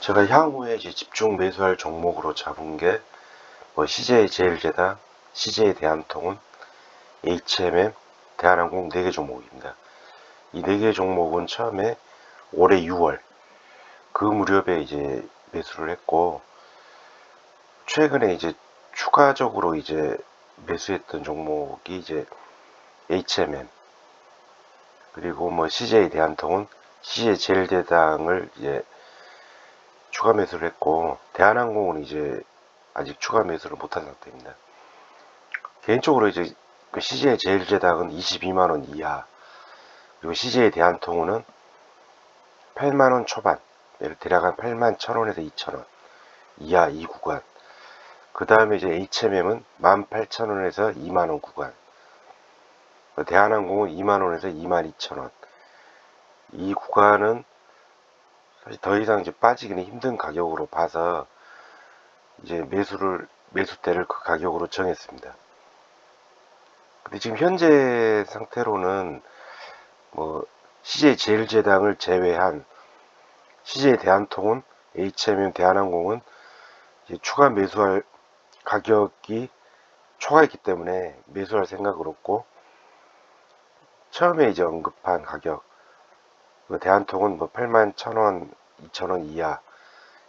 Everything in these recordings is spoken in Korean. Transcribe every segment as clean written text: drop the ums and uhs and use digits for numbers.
제가 향후에 이제 집중 매수할 종목으로 잡은 게 뭐 CJ 제일제당, CJ 대한통운, HMM, 대한항공 4개 종목입니다. 이 4개 종목은 처음에 올해 6월 그 무렵에 이제 매수를 했고, 최근에 이제 추가적으로 이제 매수했던 종목이 이제 HMM, 그리고 뭐 CJ 대한통운, CJ 제일제당을 이제 추가 매수를 했고, 대한항공은 이제 아직 추가 매수를 못한 상태입니다. 개인적으로 이제 그 CJ 제일제당은 22만원 이하, 그리고 CJ 대한통운은 8만원 초반, 대략 한 8만 1천원에서 2천원 이하 이 구간, 그 다음에 이제 HMM은 18,000원에서 2만원 구간, 대한항공은 2만원에서 22,000원, 이 구간은 사실 더 이상 이제 빠지기는 힘든 가격으로 봐서 이제 매수대를 그 가격으로 정했습니다. 근데 지금 현재 상태로는 뭐 CJ 제일제당을 제외한 CJ 대한통운, HMM 대한항공은 이제 추가 매수할 가격이 초과했기 때문에 매수할 생각은 없고, 처음에 이제 언급한 가격, 대한통운 뭐 8만 1천원, 2천원 이하,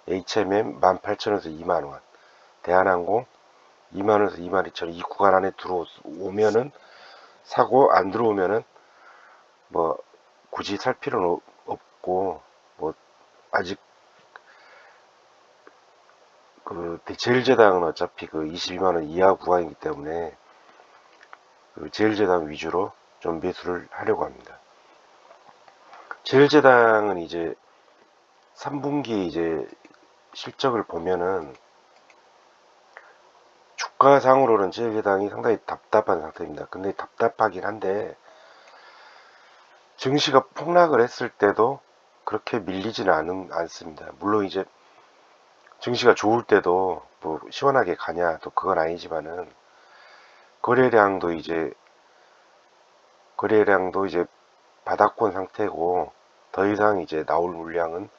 HMM 18,000원에서 2만원, 대한항공 2만원에서 22,000원 이 구간 안에 들어오면은 사고, 안 들어오면은 뭐 굳이 살 필요는 없고, 뭐 아직 그 제일제당은 어차피 그 22만원 이하 구간이기 때문에 그 제일제당 위주로 좀 매수를 하려고 합니다. 제일제당은 이제 3분기 이제 실적을 보면은 주가상으로는 제일제당이 상당히 답답한 상태입니다. 근데 답답하긴 한데, 증시가 폭락을 했을 때도 그렇게 밀리지는 않습니다. 물론 이제 증시가 좋을 때도 뭐 시원하게 가냐 또 그건 아니지만은, 거래량도 이제 바닥권 상태고 더 이상 이제 나올 물량은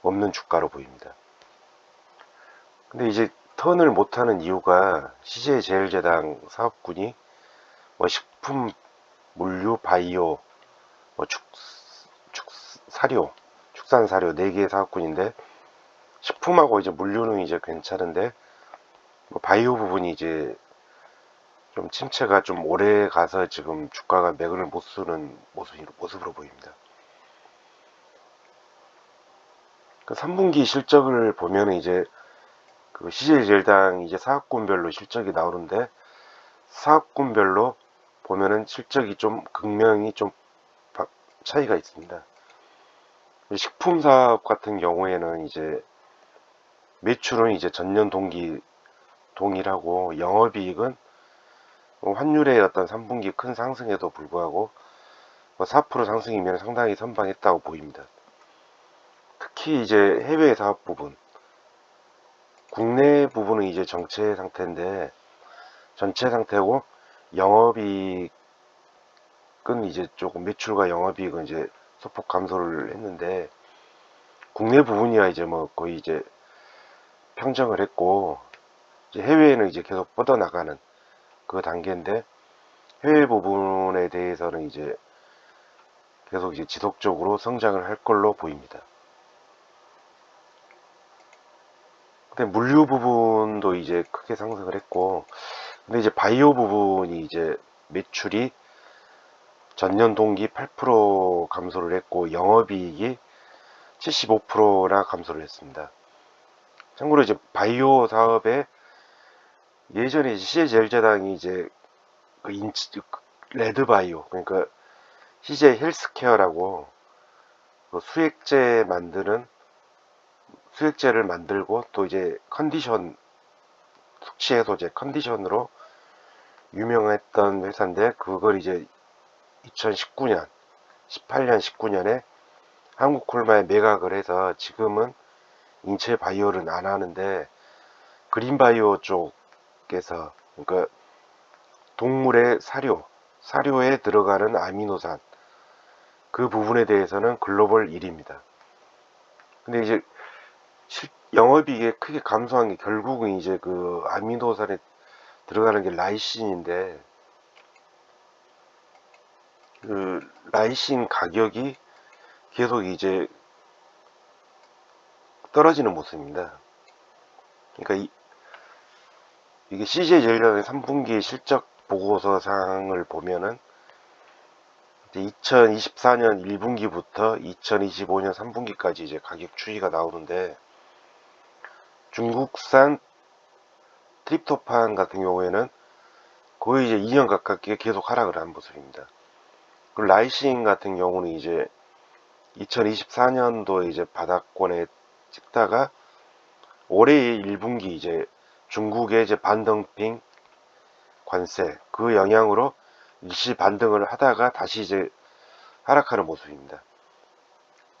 없는 주가로 보입니다. 근데 이제 턴을 못하는 이유가 CJ 제일제당 사업군이 뭐 식품, 물류, 바이오, 뭐 축산 사료 4개의 사업군인데, 식품하고 이제 물류는 이제 괜찮은데 뭐 바이오 부분이 이제 좀 침체가 좀 오래 가서 지금 주가가 맥을 못 쓰는 모습으로 보입니다. 그 3분기 실적을 보면 이제 그 CJ제일당 이제 사업군별로 실적이 나오는데, 사업군별로 보면은 실적이 좀 극명히 좀 차이가 있습니다. 식품 사업 같은 경우에는 이제 매출은 이제 전년 동기 동일하고, 영업이익은 환율의 어떤 3분기 큰 상승에도 불구하고 4% 상승이면 상당히 선방했다고 보입니다. 특히 이제 해외 사업 부분, 국내 부분은 이제 전체 상태고, 영업이익은 이제 조금 매출과 영업이익은 이제 소폭 감소를 했는데, 국내 부분이야 이제 뭐 거의 이제 평정을 했고, 이제 해외에는 이제 계속 뻗어나가는 그 단계인데, 해외 부분에 대해서는 이제 계속 이제 지속적으로 성장을 할 걸로 보입니다. 근데 물류 부분도 이제 크게 상승을 했고, 근데 이제 바이오 부분이 이제 매출이 전년 동기 8% 감소를 했고, 영업이익이 75%나 감소를 했습니다. 참고로 이제 바이오 사업에 예전에 CJ제일제당이 이제 그 레드바이오, 그러니까 CJ 헬스케어라고 그 수액제를 만들고 또 이제 숙취 해소제 컨디션으로 유명했던 회사인데, 그걸 이제 2018년 19년에 한국콜마에 매각을 해서 지금은 인체 바이오를 안 하는데, 그린바이오 쪽에서, 그러니까 동물의 사료에 들어가는 아미노산 그 부분에 대해서는 글로벌 1위입니다. 근데 이제 영업이익에 크게 감소한 게 결국은 이제 그 아미노산에 들어가는 게 라이신인데, 그 라이신 가격이 계속 이제 떨어지는 모습입니다. 그러니까 이게 CJ제일전의 3분기 실적 보고서 상을 보면은 2024년 1분기부터 2025년 3분기까지 이제 가격 추이가 나오는데, 중국산 트립토판 같은 경우에는 거의 이제 2년 가깝게 계속 하락을 한 모습입니다. 그리고 라이신 같은 경우는 이제 2024년도 이제 바닥권에 찍다가 올해 1분기 이제 중국의 이제 반덤핑 관세 그 영향으로 일시 반등을 하다가 다시 이제 하락하는 모습입니다.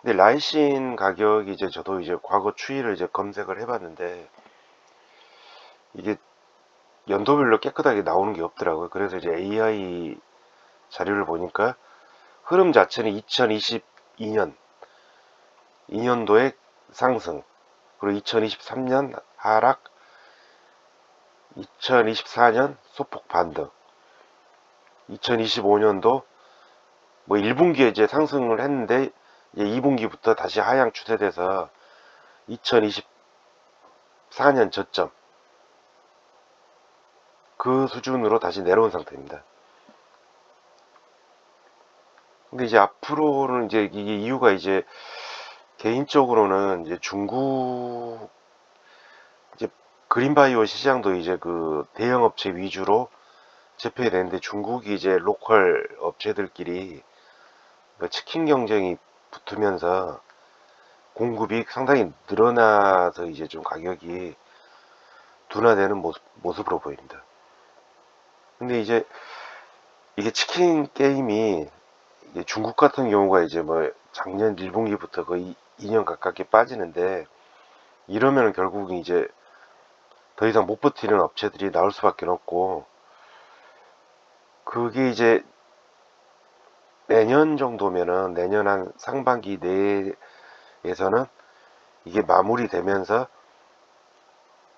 근데 라이신 가격이 이제 저도 이제 과거 추이를 이제 검색을 해봤는데 이게 연도별로 깨끗하게 나오는 게 없더라고요. 그래서 이제 AI 자료를 보니까 흐름 자체는 2022년 2년도에 상승, 그리고 2023년 하락, 2024년 소폭 반등, 2025년도 뭐 1분기에 이제 상승을 했는데 이제 2분기부터 다시 하향 추세돼서 2024년 저점 그 수준으로 다시 내려온 상태입니다. 근데 이제 앞으로는 이제 이게 이유가 이제 개인적으로는 이제 중국 이제 그린바이오 시장도 이제 그 대형 업체 위주로 재편이 되는데, 중국이 이제 로컬 업체들끼리 그 치킨 경쟁이 붙으면서 공급이 상당히 늘어나서 이제 좀 가격이 둔화되는 모습으로 보입니다. 근데 이제 이게 치킨 게임이 중국 같은 경우가 이제 뭐 작년 1분기부터 거의 2년 가깝게 빠지는데, 이러면 결국은 이제 더 이상 못 버티는 업체들이 나올 수밖에 없고, 그게 이제 내년 정도면은 내년 한 상반기 내에서는 이게 마무리되면서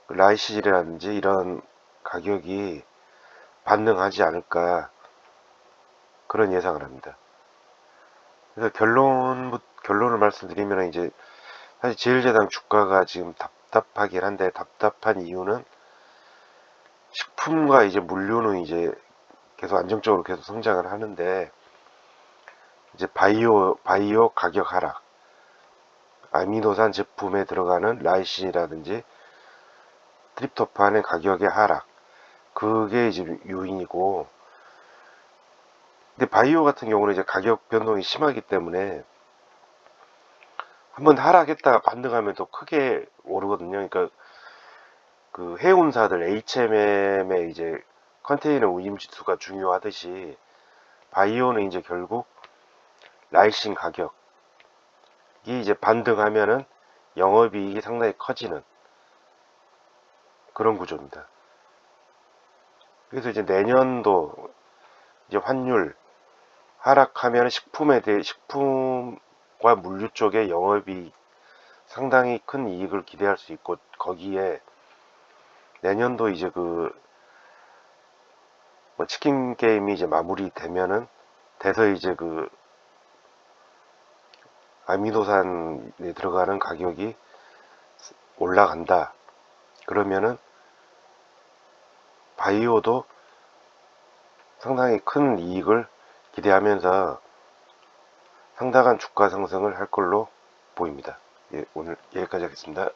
라이시라든지 이런 가격이 반등하지 않을까, 그런 예상을 합니다. 그래서 결론을 말씀드리면 이제 사실 제일제당 주가가 지금 답답하긴 한데, 답답한 이유는 식품과 이제 물류는 이제 계속 안정적으로 계속 성장을 하는데, 이제 바이오 가격 하락, 아미노산 제품에 들어가는 라이신이라든지 트립토판의 가격의 하락, 그게 이제 요인이고, 근데 바이오 같은 경우는 이제 가격 변동이 심하기 때문에 한번 하락했다가 반등하면 또 크게 오르거든요. 그러니까 그 해운사들 HMM의 이제 컨테이너 운임 지수가 중요하듯이, 바이오는 이제 결국 라이신 가격이 이제 반등하면은 영업이익이 상당히 커지는 그런 구조입니다. 그래서 이제 내년도 이제 환율 하락하면 식품과 물류 쪽에 영업이 상당히 큰 이익을 기대할 수 있고, 거기에 내년도 이제 그 뭐 치킨 게임이 이제 마무리되면은 돼서 이제 그 아미노산에 들어가는 가격이 올라간다. 그러면은 바이오도 상당히 큰 이익을 기대하면서 상당한 주가 상승을 할 걸로 보입니다. 예, 오늘 여기까지 하겠습니다.